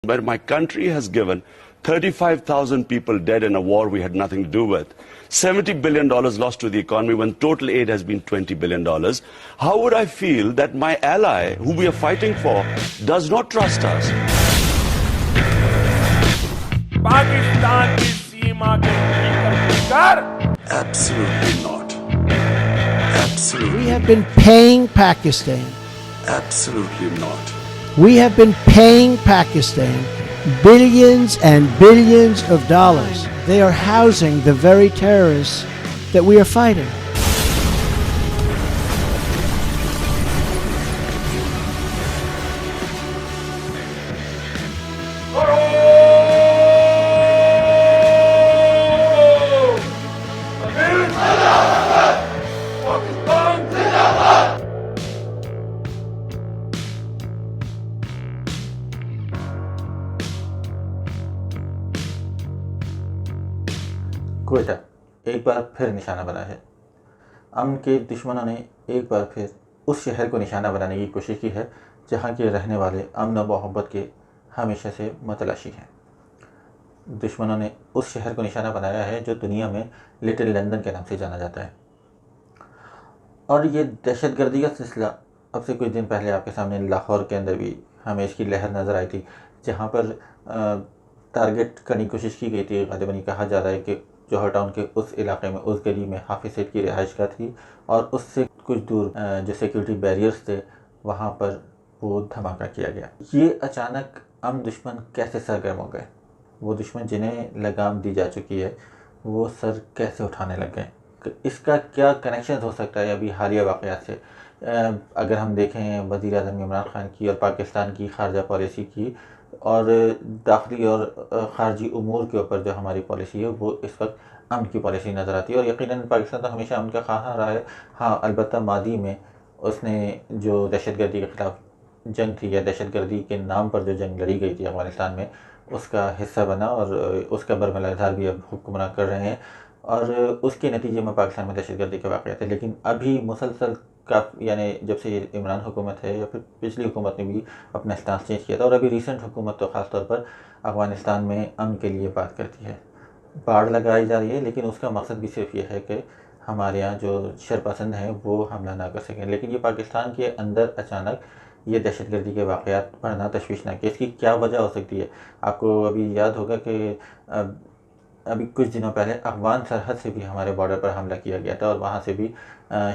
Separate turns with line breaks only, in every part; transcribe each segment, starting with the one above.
where my country has given 35,000 people dead in a war we had nothing to do with, $70 billion lost to the economy when total aid has been $20 billion, how would I feel that my ally, who we are fighting for, does not trust us?
Pakistan की सीमा के भीतर
Absolutely not. Absolutely.
We have been paying Pakistan.
Absolutely not.
We have been paying Pakistan billions and billions of dollars. They are housing the very terrorists that we are fighting.
Quetta एक बार फिर निशाना बना है। अमन के दुश्मनों ने एक बार फिर उस शहर को निशाना बनाने की कोशिश की है जहां के रहने वाले अमन और मोहब्बत के हमेशा से मतलाशी हैं। दुश्मनों ने उस शहर को निशाना बनाया है जो दुनिया में लिटिल लंदन के नाम से जाना जाता है। और ये दहशतगर्दी का सिलसिला अब से कुछ दिन पहले आपके सामने लाहौर के अंदर भी हमें इसकी लहर नज़र आई थी, जहाँ पर टारगेट करने की कोशिश की गई थी। गालिबन कहा जा रहा है कि जौहर टाउन के उस इलाके में, उस गली में हाफिज सईद की रिहाइश का थी और उससे कुछ दूर जो सिक्योरिटी बैरियर्स थे वहाँ पर वो धमाका किया गया। ये अचानक अमन दुश्मन कैसे सरगर्म हो गए? वो दुश्मन जिन्हें लगाम दी जा चुकी है वो सर कैसे उठाने लग गए? इसका क्या कनेक्शन हो सकता है अभी हालिया वाक़यात से? अगर हम देखें वज़ीर आज़म इमरान ख़ान की और पाकिस्तान की ख़ारजा पॉलिसी की और दाखिली और ख़ारजी उमूर के ऊपर जो हमारी पॉलिसी है वो इस वक्त अमन की पॉलिसी नज़र आती है। और यकीनन पाकिस्तान तो हमेशा अमन का ख़्वाह रहा है। हाँ, अलबत्ता मादी में उसने जो दहशतगर्दी के ख़िलाफ़ जंग थी या दहशतगर्दी के नाम पर जो जंग लड़ी गई थी अफ़गानिस्तान में, उसका हिस्सा बना और उसका बरमला इज़हार भी अब हुक्मरान कर रहे हैं और उसके नतीजे में पाकिस्तान में दहशतगर्दी के वाक़यात है। लेकिन अभी मुसलसल यानी जब से इमरान हुकूमत है या फिर पिछली हुकूमत ने भी अपना स्टांस चेंज किया था और अभी रिसेंट हुकूमत तो ख़ास तौर पर अफ़गानिस्तान में अमन के लिए बात करती है, बाढ़ लगाई जा रही है, लेकिन उसका मकसद भी सिर्फ ये है कि हमारे यहाँ जो शरपसंद हैं वो हमला ना कर सकें। लेकिन ये पाकिस्तान के अंदर अचानक ये दहशतगर्दी के वाक़यात बढ़ना तशवीशनाक है। इसकी क्या वजह हो सकती है? आपको अभी याद होगा कि अभी कुछ दिनों पहले अफ़गान सरहद से भी हमारे बॉर्डर पर हमला किया गया था और वहाँ से भी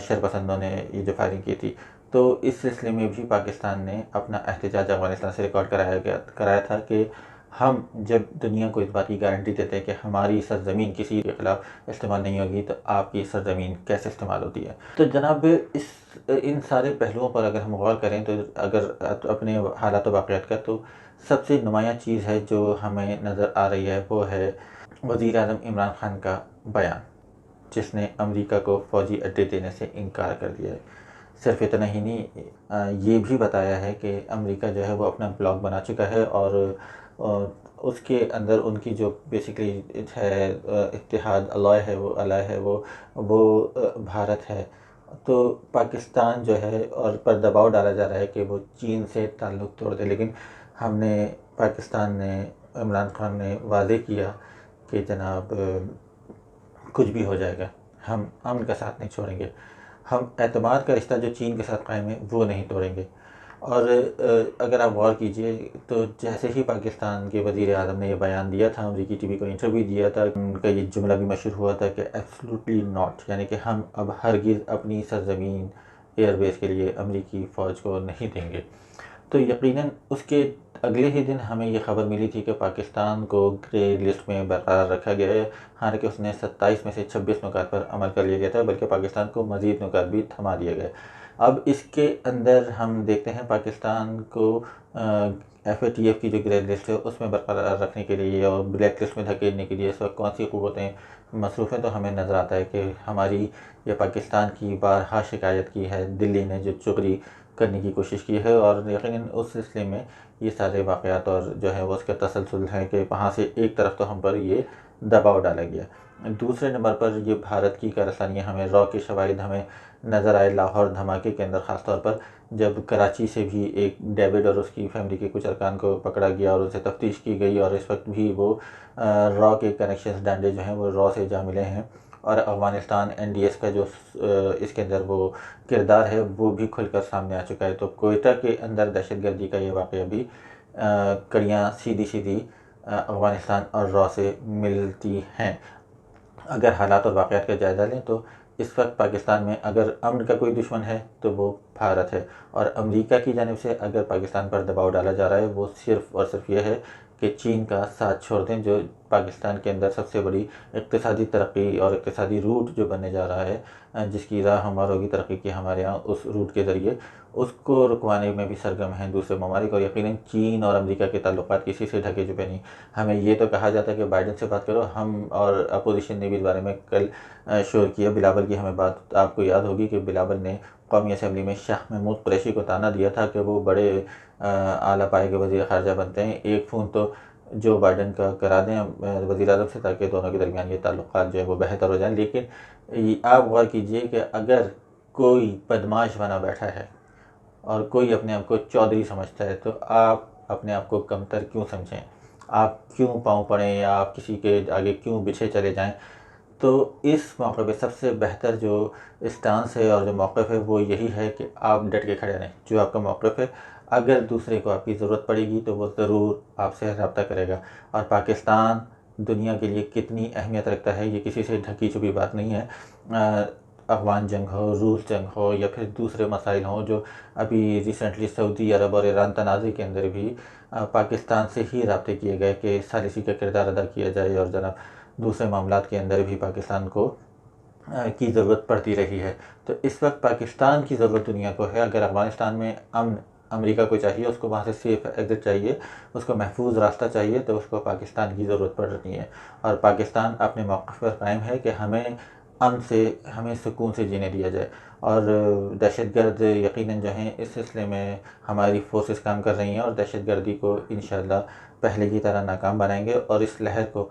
शरपसंदों ने ये जो फायरिंग की थी। तो इस सिलसिले में भी पाकिस्तान ने अपना एहतजाज अफ़गानिस्तान से रिकॉर्ड कराया था कि हम जब दुनिया को इस बात की गारंटी देते हैं कि हमारी सरज़मीन किसी के ख़िलाफ़ इस्तेमाल नहीं होगी तो आपकी सरज़मीन कैसे इस्तेमाल होती है। तो जनाब इन सारे पहलुओं पर अगर हम गौर करें तो अगर अपने हालात वाक़यात का, तो सबसे नुमायाँ चीज़ है जो हमें नज़र आ रही है वो है वज़ीर आज़म इमरान ख़ान का बयान, जिसने अमेरिका को फ़ौजी अड्डे देने से इनकार कर दिया है। सिर्फ इतना ही नहीं, ये भी बताया है कि अमेरिका जो है वो अपना ब्लॉक बना चुका है और उसके अंदर उनकी जो बेसिकली है इत्तेहाद अलाय है वो भारत है। तो पाकिस्तान जो है और पर दबाव डाला जा रहा है कि वो चीन से ताल्लुक़ तोड़ दे, लेकिन पाकिस्तान ने, इमरान ख़ान ने वादे किया कि जनाब कुछ भी हो जाएगा, हम अमन का साथ नहीं छोड़ेंगे, हम एतमाद का रिश्ता जो चीन के साथ कायम है वो नहीं तोड़ेंगे। और अगर आप गौर कीजिए तो जैसे ही पाकिस्तान के वज़ीर आज़म ने ये बयान दिया था, अमरीकी टीवी को इंटरव्यू दिया था, उनका ये जुमला भी मशहूर हुआ था कि एब्सोल्युटली नॉट, यानी कि हम अब हरगिज़ अपनी सरज़मीन एयरबेस के लिए अमरीकी फ़ौज को नहीं देंगे। तो यकीनन उसके अगले ही दिन हमें ये ख़बर मिली थी कि पाकिस्तान को ग्रे लिस्ट में बरकरार रखा गया है। हालांकि उसने 27 में से 26 नुकात पर अमल कर लिया गया था, बल्कि पाकिस्तान को मज़ीद नुकात भी थमा दिए गए। अब इसके अंदर हम देखते हैं पाकिस्तान को FATF की जो ग्रे लिस्ट है उसमें बरकरार रखने के लिए और ब्लैक लिस्ट में धकेलने के लिए इस वक्त कौन सी क़ुव्वतें मसरूफ़ हैं। तो हमें नज़र आता है कि हमारी या पाकिस्तान की बारहा शिकायत की है, दिल्ली ने जो चुगली करने की कोशिश की है और यकीनन उस सिलसिले में ये सारे वाक़यात और जो है वो उसका तसलसल है कि वहाँ से एक तरफ तो हम पर ये दबाव डाला गया, दूसरे नंबर पर ये भारत की कारस्तानियाँ हमें रॉ के शवाहिद हमें नज़र आए लाहौर धमाके के अंदर, ख़ास तौर पर जब कराची से भी एक डेविड और उसकी फैमिली के कुछ अरकान को पकड़ा गया और उनसे तफ्तीश की गई, और इस वक्त भी वो रॉ के कनेक्शंस डांडे जो हैं वो रॉ से जा मिले हैं, और अफ़गानिस्तान NDS का जो इसके अंदर वो किरदार है वो भी खुलकर सामने आ चुका है। तो कोयटा के अंदर दहशतगर्दी का ये वाक़या भी कड़ियाँ सीधी सीधी अफ़गानिस्तान और रॉ से मिलती हैं। अगर हालात और वाक़यात का जायज़ा लें तो इस वक्त पाकिस्तान में अगर अमन का कोई दुश्मन है तो वो भारत है, और अमेरिका की जानिब से अगर पाकिस्तान पर दबाव डाला जा रहा है वो सिर्फ़ और सिर्फ ये है कि चीन का साथ छोड़ दें, जो पाकिस्तान के अंदर सबसे बड़ी इक़्तिसादी तरक्की और इक़्तिसादी रूट जो बनने जा रहा है, जिसकी राह हमार होगी तरक्की की हमारे यहाँ, उस रूट के ज़रिए उसको रुकवाने में भी सरगर्म हैं दूसरे ममालिक। और यकीनन चीन और अमेरिका के ताल्लुकात किसी से ढके छुपे नहीं। हमें ये तो कहा जाता है कि बाइडन से बात करो, हम और अपोजिशन ने भी इस बारे में कल शोर किया। बिलावल की हमें बात आपको याद होगी कि बिलावल ने कौमी असम्बली में शाह महमूद कुरैशी को ताना दिया था कि वो बड़े आला पाए के वज़ीर ख़ारजा बनते हैं, एक फ़ोन तो जो बाइडन का करा दें वज़ीर आज़म से, ताकि दोनों के दरमियान ये ताल्लुकात जो है वो बेहतर हो जाएँ। लेकिन आप गौर कीजिए कि अगर कोई बदमाश बना बैठा है और कोई अपने आप को चौधरी समझता है, तो आप अपने आप को कमतर क्यों समझें? आप क्यों पाँव पड़ें या आप किसी के आगे क्यों पीछे चले जाएं? तो इस मौके पे सबसे बेहतर जो स्टांस है और जो मौक़िफ़ है वो यही है कि आप डट के खड़े रहें। जो आपका मौक़िफ़ है, अगर दूसरे को आपकी ज़रूरत पड़ेगी तो वो ज़रूर आपसे रब्ता करेगा। और पाकिस्तान दुनिया के लिए कितनी अहमियत रखता है ये किसी से ढकी छुपी बात नहीं है। अफ़गान जंग हो, रूस जंग हो, या फिर दूसरे मसाइल हों जो अभी रिसेंटली सऊदी अरब और ईरान तनाज़े के अंदर भी पाकिस्तान से ही राब्ते किए गए कि सालिसी का किरदार अदा किया जाए, और जनाब दूसरे मामलात के अंदर भी पाकिस्तान को की ज़रूरत पड़ती रही है। तो इस वक्त पाकिस्तान की ज़रूरत दुनिया को है। अगर अफ़गानिस्तान में अमन अमेरिका को चाहिए, उसको वहाँ से सेफ़ एग्ज़िट चाहिए, उसको महफूज रास्ता चाहिए, तो उसको पाकिस्तान की ज़रूरत पड़ रही है। और पाकिस्तान अपने मौक़िफ़ पर कायम है कि हमें अमन से, हमें सुकून से जीने दिया जाए। और दहशतगर्द यकीनन जो हैं इस सिलसिले में हमारी फोर्सेस काम कर रही हैं, और दहशतगर्दी को इंशाअल्लाह पहले की तरह नाकाम बनाएंगे और इस लहर को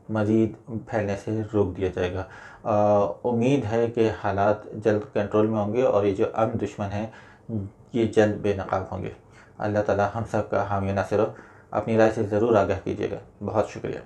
मज़ीद फैलने से रोक दिया जाएगा। उम्मीद है कि हालात जल्द कंट्रोल में होंगे और ये जो अमन दुश्मन हैं ये जल्द बेनकाब होंगे। अल्लाह ताला हम सब का हामी नासिर हो। अपनी राय से ज़रूर आगाह कीजिएगा। बहुत शुक्रिया।